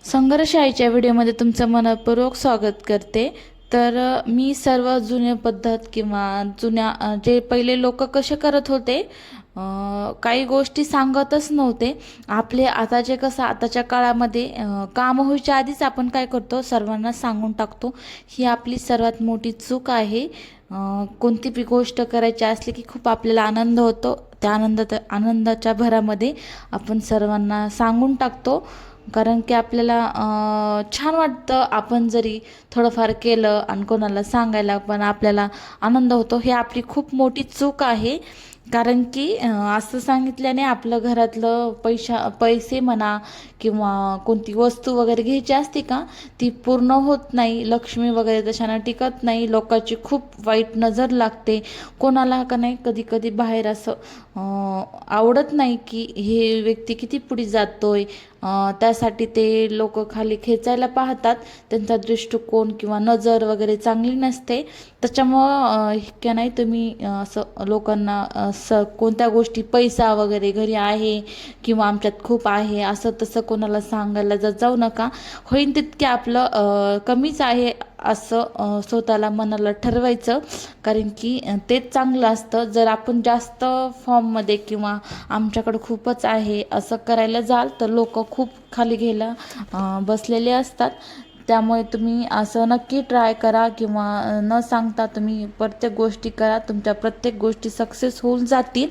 संघर्ष आईच्या व्हिडिओमध्ये तुमचं मनपूर्वक स्वागत करते। तर मी सर्व जुन्या पद्धत किंवा जुन्या जे पहिले लोक कसे करत होते, काही गोष्टी सांगतच नव्हते आपले। आताचे कसं आताच्या काळामध्ये काम व्हायच्या आधीच आपण काय करतो, सर्वांना सांगून टाकतो। ही आपली सर्वात मोठी चूक आहे। कोणती बी गोष्ट करायची असली की खूप आपल्याला आनंद होतो, त्या आनंदाच्या भरामध्ये आपण सर्वांना सांगून टाकतो। कारण की आपल्याला छान वाटतं, आपण जरी थोडंफार केलं आणि कोणाला सांगायला पण आपल्याला आनंद होतो। हे आपली खूप मोठी चूक आहे। कारण की असं सांगितल्याने आपलं घरातलं पैसे म्हणा किंवा कोणती वस्तू वगैरे घ्यायची असते का, ती पूर्ण होत नाही। लक्ष्मी वगैरे तशानं टिकत नाही, लोकांची खूप वाईट नजर लागते। कोणाला का नाही कधी कधी बाहेर असं आवडत नाही की हे व्यक्ती किती पुढे जातोय, त्यासाठी ते लोक खाली खेचायला पाहतात। त्यांचा दृष्टिकोन किंवा नजर वगैरे चांगली नसते। त्याच्यामुळं का नाही तुम्ही असं लोकांना कोणत्या गोष्टी पैसा वगैरे घरी आहे किंवा आमच्यात खूप आहे असं तसं कोणाला सांगायला जाऊ नका। होईन तितके आपलं कमीच आहे असं स्वतःला मनाला ठरवायचं। कारण की तेच चांगलं असतं। जर आपण जास्त फॉर्ममध्ये किंवा आमच्याकडं खूपच आहे असं करायला जाल तर लोक खूप खाली घ्यायला बसलेले असतात। त्यामुळे तुम्ही असं नक्की ट्राय करा किंवा न सांगता तुम्ही प्रत्येक गोष्टी करा, तुमच्या प्रत्येक गोष्टी सक्सेस होऊन जातील।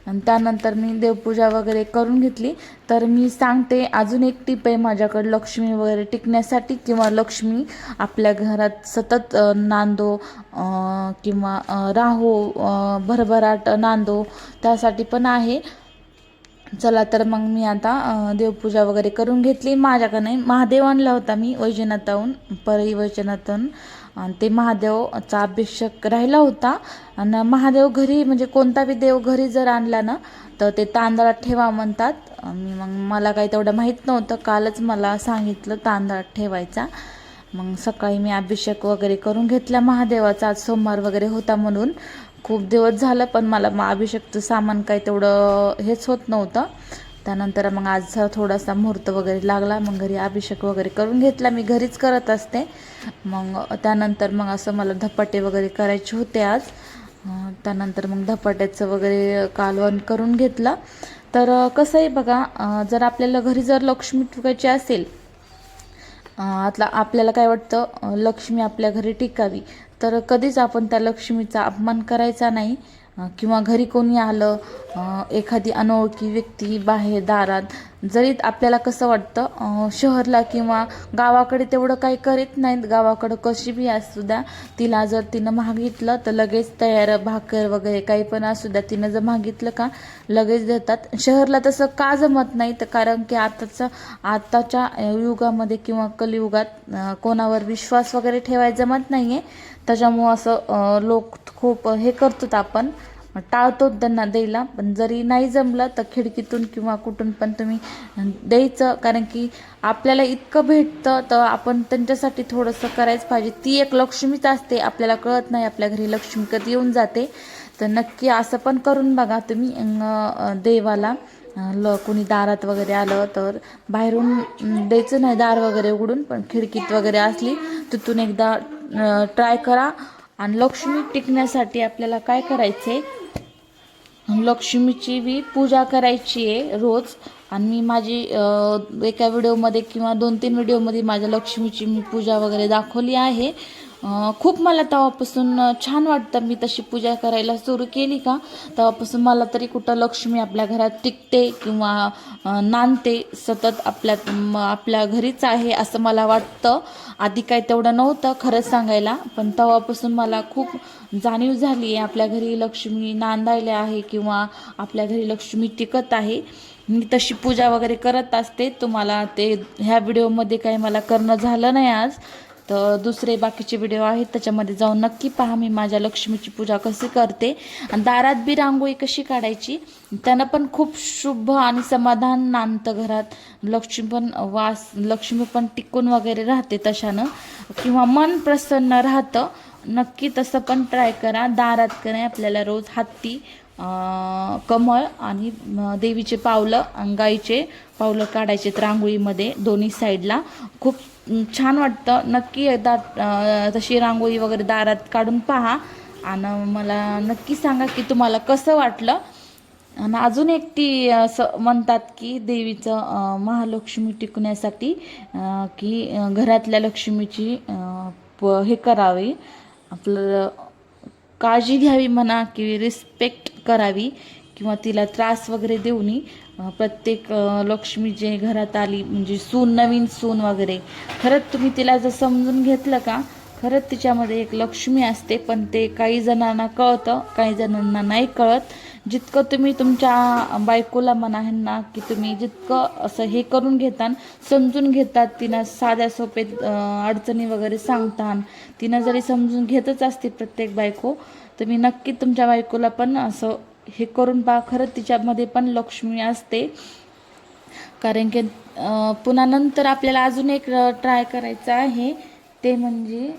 आणि त्यानंतर मी देवपूजा वगैरे करून घेतली। तर मी सांगते अजून एक टिप आहे माझ्याकडे लक्ष्मी वगैरे टिकण्यासाठी किंवा लक्ष्मी आपल्या घरात सतत नांदो किंवा राहो, भरभराट नांदो, त्यासाठी पण आहे। चला तर मग मी आता देवपूजा वगैरे करून घेतली। माझ्याकडे नाही महादेव आणला होता मी वैजनाथाहून, परळी वैजनाथाहून, आणि ते महादेवचा अभिषेक राहिला होता। आणि महादेव घरी म्हणजे कोणता बी देव घरी जर आणला ना तर ते तांदळात ठेवा म्हणतात। मग मला काही तेवढं माहीत नव्हतं, कालच मला सांगितलं तांदळात ठेवायचा। मग सकाळी मी अभिषेक वगैरे करून घेतला महादेवाचा, आज सोमवार वगैरे होता म्हणून। खूप दिवस झालं पण मला अभिषेकचं सामान काही तेवढं हेच होत नव्हतं। त्यानंतर मग आज थोडासा मुहूर्त वगैरे लागला, मग घरी अभिषेक वगैरे करून घेतला। मी घरीच करत असते। मग त्यानंतर मग असं मला धपाटे वगैरे करायचे होते आज। त्यानंतर मग धपाट्याचं वगैरे कालवण करून घेतलं। तर कसं आहे बघा, जर आपल्याला घरी जर लक्ष्मी टिकायची असेल, आपल्याला काय वाटतं लक्ष्मी आपल्या घरी टिकावी, तर कधीच आपण त्या लक्ष्मीचा अपमान करायचा नाही। किंवा घरी कोणी आलं, एखादी अनोळखी व्यक्ती बाहेर दारात, जरी आपल्याला कसं वाटतं शहरला किंवा गावाकडे तेवढं काही करीत नाहीत। गावाकडं कशी बी असू द्या, तिला जर तिनं मागितलं तर लगेच तयार भाकर वगैरे काही पण असू द्या, तिनं जर मागितलं का लगेच देतात। शहरला तसं का जमत नाही, तर कारण की आताच्या युगामध्ये किंवा कलियुगात कोणावर विश्वास वगैरे ठेवायला जमत नाही आहे। त्याच्यामुळं असं लोक खूप हे करतात, आपण टाळतो त्यांना द्यायला। पण जरी नाही जमलं तर खिडकीतून किंवा कुठून पण तुम्ही द्यायचं। कारण की आपल्याला इतकं भेटतं तर आपण त्यांच्यासाठी थोडंसं करायच पाहिजे। ती एक लक्ष्मीच असते, आपल्याला कळत नाही आपल्या घरी लक्ष्मी कधी येऊन जाते। तर नक्की असं पण करून बघा तुम्ही। देवाला कोणी दारात वगैरे आलं तर बाहेरून द्यायचं नाही, दार वगैरे उघडून, पण खिडकीत वगैरे असली तिथून एकदा ट्राय करा। आणि लक्ष्मी टिकण्यासाठी आपल्याला काय करायचे, लक्ष्मीची बी पूजा करायची आहे रोज। आणि मी माझी एका व्हिडिओमध्ये किंवा 2-3 व्हिडिओमध्ये माझ्या लक्ष्मीची मी पूजा वगैरे दाखवली आहे। खूप मला तेव्हापासून छान वाटतं। मी तशी पूजा करायला सुरू केली का तेव्हापासून मला तरी कुठं लक्ष्मी आपल्या घरात टिकते किंवा नांदते, सतत आपल्या घरीच आहे असं मला वाटतं। आधी काय तेवढं नव्हतं खरं सांगायला, पण तेव्हापासून मला खूप जाणीव झाली आहे आपल्या घरी लक्ष्मी नांदायला आहे किंवा आपल्या घरी लक्ष्मी टिकत आहे। मी तशी पूजा वगैरे करत असते। तुम्हाला ते ह्या व्हिडिओमध्ये काही मला करणं झालं नाही आज, तर दुसरे बाकीचे व्हिडिओ आहेत त्याच्यामध्ये जाऊन नक्की पहा मी माझ्या लक्ष्मीची पूजा कशी करते। आणि दारात बी रांगोळी कशी काढायची, त्यानं पण खूप शुभ आणि समाधान नांदतं घरात। लक्ष्मी पण टिकून वगैरे राहते तशानं, किंवा मन प्रसन्न राहतं। नक्की तसं पण ट्राय करा। दारात का नाही आपल्याला रोज हत्ती कमळ आणि देवीचे पावलं आणि गाईचे पावलं काढायचे रांगोळीमध्ये दोन्ही साईडला. खूप छान वाटतं. नक्की एकदा तशी रांगोळी वगैरे दारात काढून पहा आणि मला नक्की सांगा की तुम्हाला कसं वाटलं. आणि अजून एक ती असं म्हणतात की देवीचं महालक्ष्मी टिकण्यासाठी की घरातल्या लक्ष्मीची हे करावी, आपलं काळजी घ्यावी म्हणा की रिस्पेक्ट करावी किंवा तिला त्रास वगैरे देऊ नये. प्रत्येक लक्ष्मी जे घरात आली म्हणजे सून, नवीन सून वगैरे, खरंच तुम्ही तिला जर समजून घेतलं का, खरंच तिच्यामध्ये एक लक्ष्मी असते. पण ते काही जणांना कळतं, काही जणांना नाही कळत. जितकं तुम्ही तुमच्या बायकोला म्हणा ह्यांना की तुम्ही जितकं असं हे करून घेता, समजून घेतात, तिनं साध्या सोपे अडचणी वगैरे सांगता, तिनं जरी समजून घेतच असते प्रत्येक बायको, तुम्ही नक्की तुमच्या बायकोला पण असं हे करून पहा. खरंच तिच्यामध्ये पण लक्ष्मी असते. कारण की पुन्हा नंतर आपल्याला अजून एक ट्राय करायचं आहे, ते म्हणजे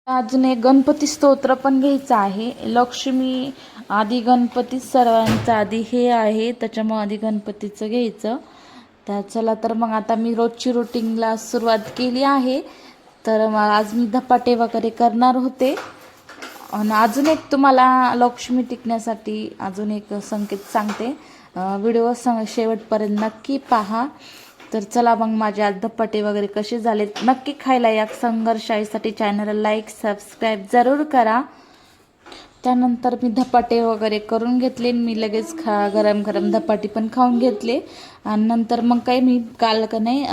अजून एक गणपती स्तोत्र पण घ्यायचं आहे. लक्ष्मी आधी गणपती सर्वांचा आधी हे आहे, त्याच्यामुळे आधी गणपतीचं घ्यायचं. तर चला, तर मग आता मी रोजची रुटीनला सुरुवात केली आहे. तर मग आज मी धपाटे वगैरे करणार होते. आणि अजून एक तुम्हाला लक्ष्मी टिकण्यासाठी अजून एक संकेत सांगते. व्हिडिओ शेवटपर्यंत नक्की पहा. तर चला मग, माझे आज धपाटे वगैरे कसे झालेत नक्की खायला या. संघर्षासाठी चॅनलला लाईक सबस्क्राईब जरूर करा. त्यानंतर मी धपाटे वगैरे करून घेतले. मी लगेच गरम गरम धपाटे पण खाऊन घेतले. आणि नंतर मग काही मी काल का नाही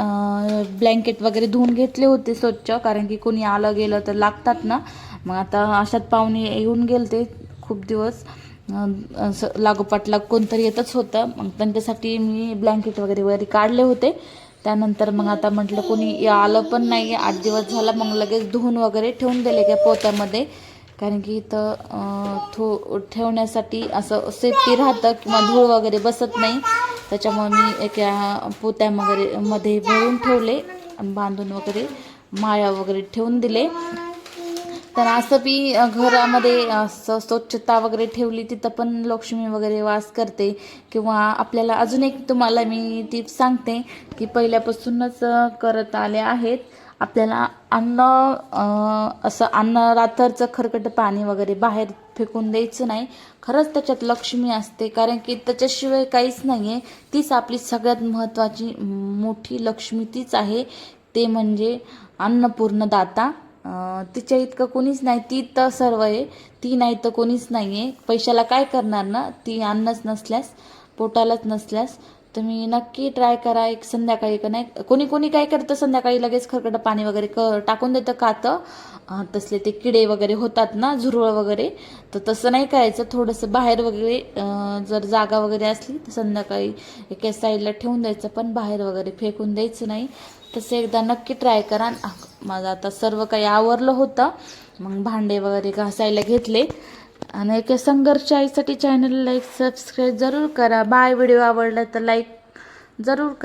ब्लँकेट वगैरे धुवून घेतले होते स्वच्छ, कारण की कोणी आलं गेलं तर लागतात ना. मग आता अशात पाहुणे येऊन गेलते खूप दिवस, लागोपाठ कोणतरी येतच होतं. मग त्यांच्यासाठी मी ब्लँकेट वगैरे काढले होते. त्यानंतर मग आता म्हटलं कोणी आलं पण नाही, 8 दिवस झाला. मग लगेच धुवून वगैरे ठेवून दिले त्या पोत्यामध्ये, कारण की इथं ठेवण्यासाठी असं सेफ्टी राहतं किंवा धूळ वगैरे बसत नाही. त्याच्यामुळे मी एका पोत्या वगैरे मध्ये भरून ठेवले आणि बांधून वगैरे माळा वगैरे ठेवून दिले. तर असं बी घरामध्ये असं स्वच्छता वगैरे ठेवली, तिथं पण लक्ष्मी वगैरे वास करते. किंवा आपल्याला अजून एक तुम्हाला मी टिप्स सांगते की पहिल्यापासूनच करत आले आहेत. आपल्याला अन्न रात्रचं खरकटं पाणी वगैरे बाहेर फेकून द्यायचं नाही. खरंच त्याच्यात लक्ष्मी असते, कारण की त्याच्याशिवाय काहीच नाही आहे. तीच आपली सगळ्यात महत्त्वाची मोठी लक्ष्मी तीच आहे. ते म्हणजे अन्नपूर्णदाता. तिच्या इतकं कोणीच नाही. ती तर सर्व आहे, ती नाही तर कोणीच नाही आहे. पैशाला काय करणार ना, ती अन्नच नसल्यास, पोटालाच नसल्यास. तुम्ही नक्की ट्राय करा. एक संध्याकाळी का नाही, कोणी कोणी काय करतं, संध्याकाळी लगेच खरकटं पाणी वगैरे टाकून देतं खातं. तसले ते किडे वगैरे होतात ना, झुरळ वगैरे. तर तसं नाही करायचं. थोडंसं बाहेर वगैरे जर जागा वगैरे असली तर संध्याकाळी एका साईडला ठेवून द्यायचं, पण बाहेर वगैरे फेकून द्यायचं नाही. तसं एकदा नक्की ट्राय करा. माझं आता सर्व काही आवरलं होतं. मग भांडे वगैरे घासायला घेतले. आणि एक संघर्ष आईसाठी चॅनल लाईक सबस्क्राईब जरूर करा. बाय. व्हिडिओ आवडला तर लाईक जरूर करा.